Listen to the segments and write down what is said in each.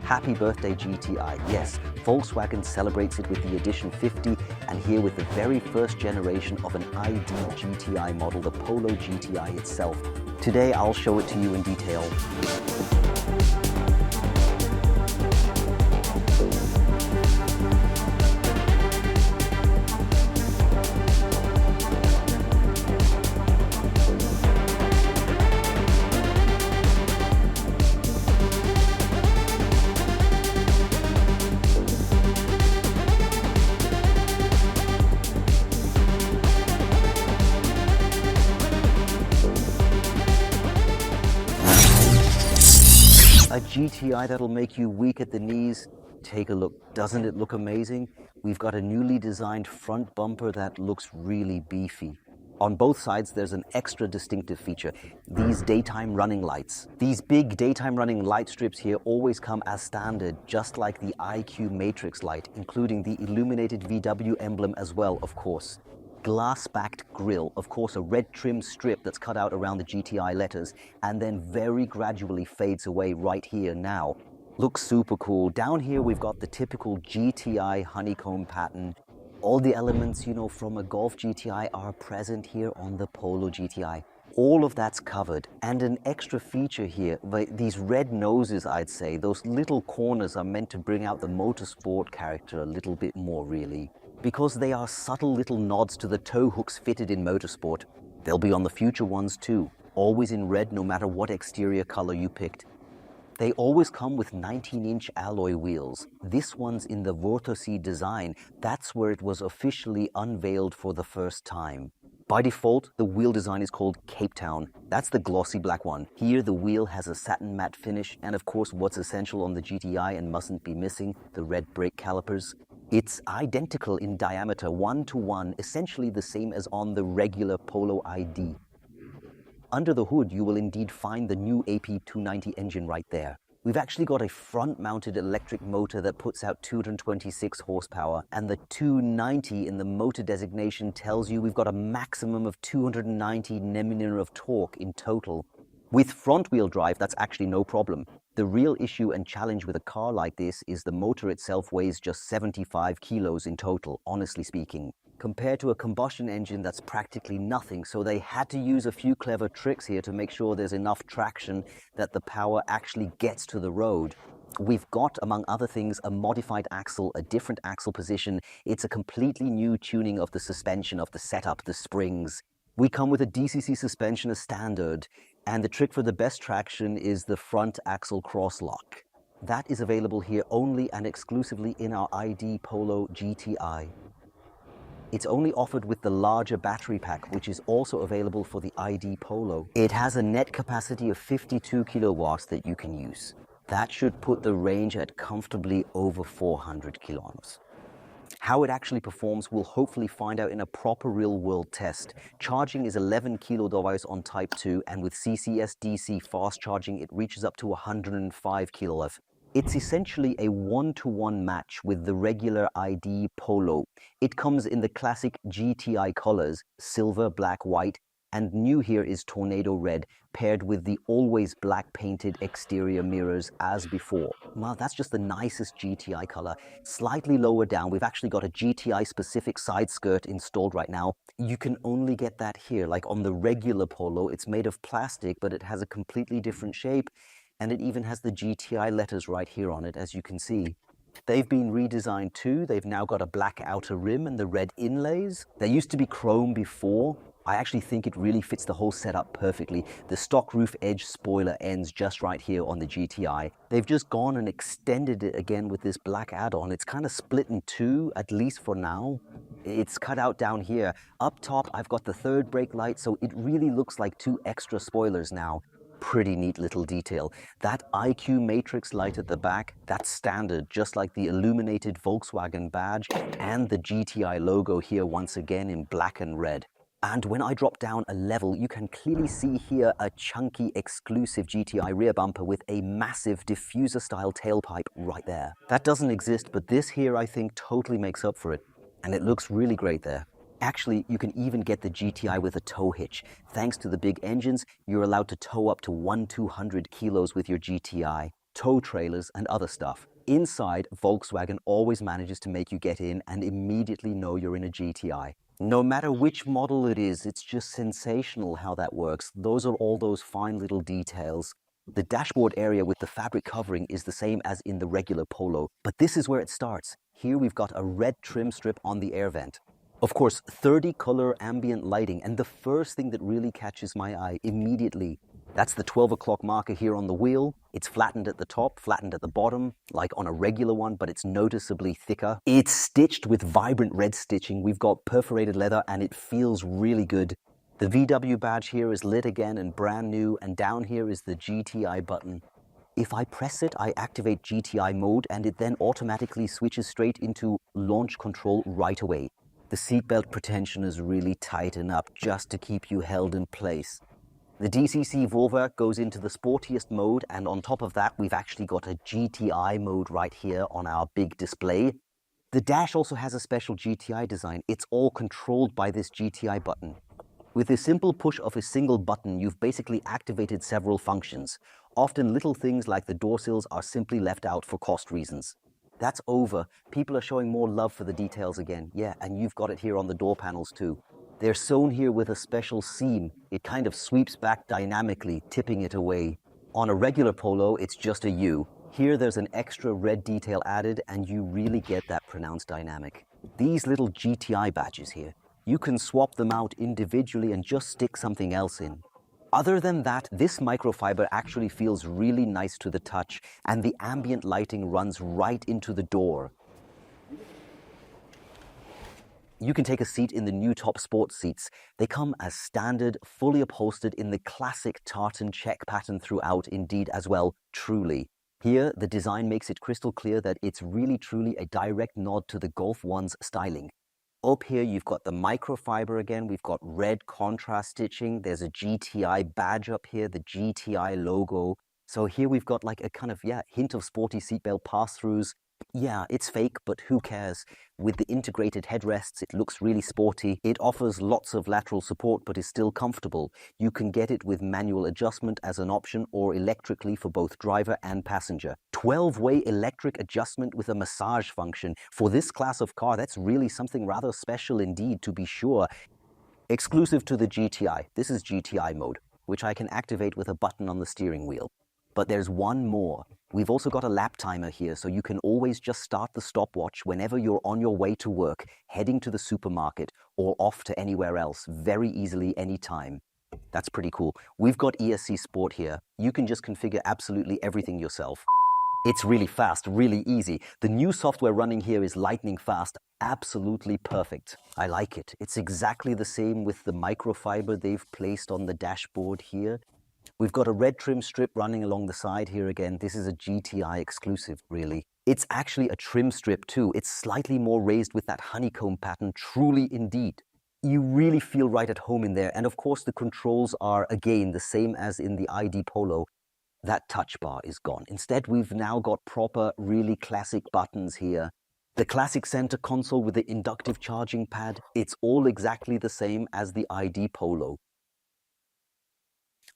Happy birthday GTI. Yes, Volkswagen celebrates it with the Edition 50 and here with the very first generation of an ID GTI model, the Polo GTI itself. Today I'll show it to you in detail. A GTI that'll make you weak at the knees. Take a look. Doesn't it look amazing? We've got a newly designed front bumper that looks really beefy. On both sides, there's an extra distinctive feature, these daytime running lights. These big daytime running light strips here always come as standard, just like the IQ Matrix light, including the illuminated VW emblem as well, of course. Glass-backed grille, of course a red trim strip that's cut out around the GTI letters and then very gradually fades away right here now. Looks super cool. Down here we've got the typical GTI honeycomb pattern. All the elements, you know, from a Golf GTI are present here on the Polo GTI. All of that's covered. And an extra feature here, these red noses, I'd say, those little corners are meant to bring out the motorsport character a little bit more really, because they are subtle little nods to the tow hooks fitted in motorsport. They'll be on the future ones too, always in red no matter what exterior color you picked. They always come with 19-inch alloy wheels. This one's in the Wörthersee design. That's where it was officially unveiled for the first time. By default, the wheel design is called Cape Town. That's the glossy black one. Here the wheel has a satin matte finish and of course what's essential on the GTI and mustn't be missing, the red brake calipers. It's identical in diameter, 1-to-1, essentially the same as on the regular Polo ID. Under the hood, you will indeed find the new AP290 engine right there. We've actually got a front-mounted electric motor that puts out 226 horsepower, and the 290 in the motor designation tells you we've got a maximum of 290 Nm of torque in total. With front-wheel drive, that's actually no problem. The real issue and challenge with a car like this is the motor itself weighs just 75 kilos in total, honestly speaking, compared to a combustion engine that's practically nothing. So they had to use a few clever tricks here to make sure there's enough traction that the power actually gets to the road. We've got, among other things, a modified axle, a different axle position. It's a completely new tuning of the suspension, of the setup, the springs. We come with a DCC suspension as standard, and the trick for the best traction is the front axle cross lock. That is available here only and exclusively in our ID Polo GTI. It's only offered with the larger battery pack, which is also available for the ID Polo. It has a net capacity of 52 kilowatts that you can use. That should put the range at comfortably over 400 kilometers. How it actually performs, we'll hopefully find out in a proper real-world test. Charging is 11 kWh on Type 2, and with CCS DC fast charging, it reaches up to 105 kW. It's essentially a 1-to-1 match with the regular ID Polo. It comes in the classic GTI colors, silver, black, white, and new here is Tornado Red, paired with the always black painted exterior mirrors as before. Well, that's just the nicest GTI color. Slightly lower down, we've actually got a GTI specific side skirt installed right now. You can only get that here, like on the regular Polo. It's made of plastic, but it has a completely different shape. And it even has the GTI letters right here on it, as you can see. They've been redesigned too. They've now got a black outer rim and the red inlays. There used to be chrome before. I actually think it really fits the whole setup perfectly. The stock roof edge spoiler ends just right here on the GTI. They've just gone and extended it again with this black add-on. It's kind of split in two, at least for now. It's cut out down here. Up top, I've got the third brake light, so it really looks like two extra spoilers now. Pretty neat little detail. That IQ Matrix light at the back, that's standard, just like the illuminated Volkswagen badge and the GTI logo here once again in black and red. And when I drop down a level, you can clearly see here a chunky exclusive GTI rear bumper with a massive diffuser style tailpipe right there. That doesn't exist, but this here I think totally makes up for it. And it looks really great there. Actually, you can even get the GTI with a tow hitch. Thanks to the big engines, you're allowed to tow up to 1-200 kilos with your GTI. tow trailers, and other stuff. Inside, Volkswagen always manages to make you get in and immediately know you're in a GTI. No matter which model it is, it's just sensational how that works. Those are all those fine little details. The dashboard area with the fabric covering is the same as in the regular Polo, but this is where it starts. Here we've got a red trim strip on the air vent. Of course, 30 color ambient lighting, and the first thing that really catches my eye immediately, that's the 12 o'clock marker here on the wheel. It's flattened at the top, flattened at the bottom, like on a regular one, but it's noticeably thicker. It's stitched with vibrant red stitching. We've got perforated leather and it feels really good. The VW badge here is lit again and brand new, and down here is the GTI button. If I press it, I activate GTI mode and it then automatically switches straight into launch control right away. The seatbelt pretensioners really tighten up just to keep you held in place. The DCC Volvo goes into the sportiest mode, and on top of that, we've actually got a GTI mode right here on our big display. The dash also has a special GTI design. It's all controlled by this GTI button. With the simple push of a single button, you've basically activated several functions. Often little things like the door sills are simply left out for cost reasons. That's over. People are showing more love for the details again. Yeah, and you've got it here on the door panels too. They're sewn here with a special seam. It kind of sweeps back dynamically, tipping it away. On a regular Polo, it's just a U. Here there's an extra red detail added, and you really get that pronounced dynamic. These little GTI badges here, you can swap them out individually and just stick something else in. Other than that, this microfiber actually feels really nice to the touch, and the ambient lighting runs right into the door. You can take a seat in the new top sport seats. They come as standard, fully upholstered in the classic tartan check pattern throughout, indeed as well, truly. Here, the design makes it crystal clear that it's really truly a direct nod to the Golf 1's styling. Up here, you've got the microfiber again. We've got red contrast stitching. There's a GTI badge up here, the GTI logo. So here we've got like a kind of, hint of sporty seatbelt pass-throughs. Yeah, it's fake, but who cares? With the integrated headrests, it looks really sporty. It offers lots of lateral support, but is still comfortable. You can get it with manual adjustment as an option or electrically for both driver and passenger. 12-way electric adjustment with a massage function. For this class of car, that's really something rather special indeed, to be sure. Exclusive to the GTI, this is GTI mode, which I can activate with a button on the steering wheel. But there's one more. We've also got a lap timer here, so you can always just start the stopwatch whenever you're on your way to work, heading to the supermarket, or off to anywhere else, very easily anytime. That's pretty cool. We've got ESC Sport here. You can just configure absolutely everything yourself. It's really fast, really easy. The new software running here is lightning fast, absolutely perfect. I like it. It's exactly the same with the microfiber they've placed on the dashboard here. We've got a red trim strip running along the side here again. This is a GTI exclusive, really. It's actually a trim strip too. It's slightly more raised with that honeycomb pattern, truly indeed. You really feel right at home in there. And of course, the controls are, again, the same as in the ID Polo. That touch bar is gone. Instead, we've now got proper, really classic buttons here. The classic center console with the inductive charging pad, it's all exactly the same as the ID Polo.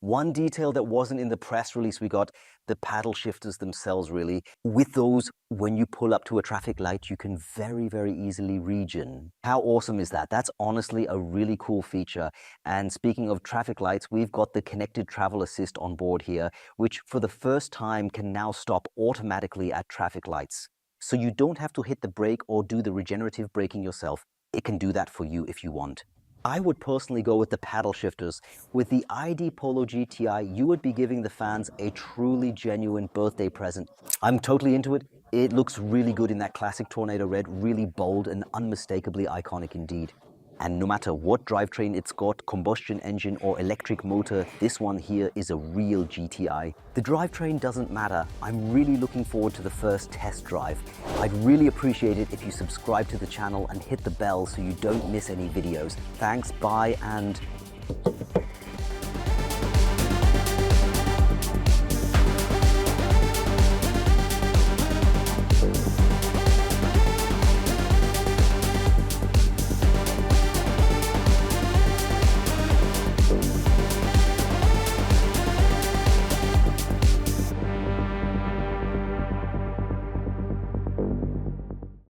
One detail that wasn't in the press release we got, the paddle shifters themselves really. With those, when you pull up to a traffic light, you can very, very easily regen. How awesome is that? That's honestly a really cool feature. And speaking of traffic lights, we've got the connected travel assist on board here, which for the first time can now stop automatically at traffic lights. So you don't have to hit the brake or do the regenerative braking yourself. It can do that for you if you want. I would personally go with the paddle shifters. With the ID Polo GTI, you would be giving the fans a truly genuine birthday present. I'm totally into it. It looks really good in that classic tornado red, really bold and unmistakably iconic indeed. And no matter what drivetrain it's got, combustion engine or electric motor, this one here is a real GTI. The drivetrain doesn't matter. I'm really looking forward to the first test drive. I'd really appreciate it if you subscribe to the channel and hit the bell so you don't miss any videos. Thanks, bye, and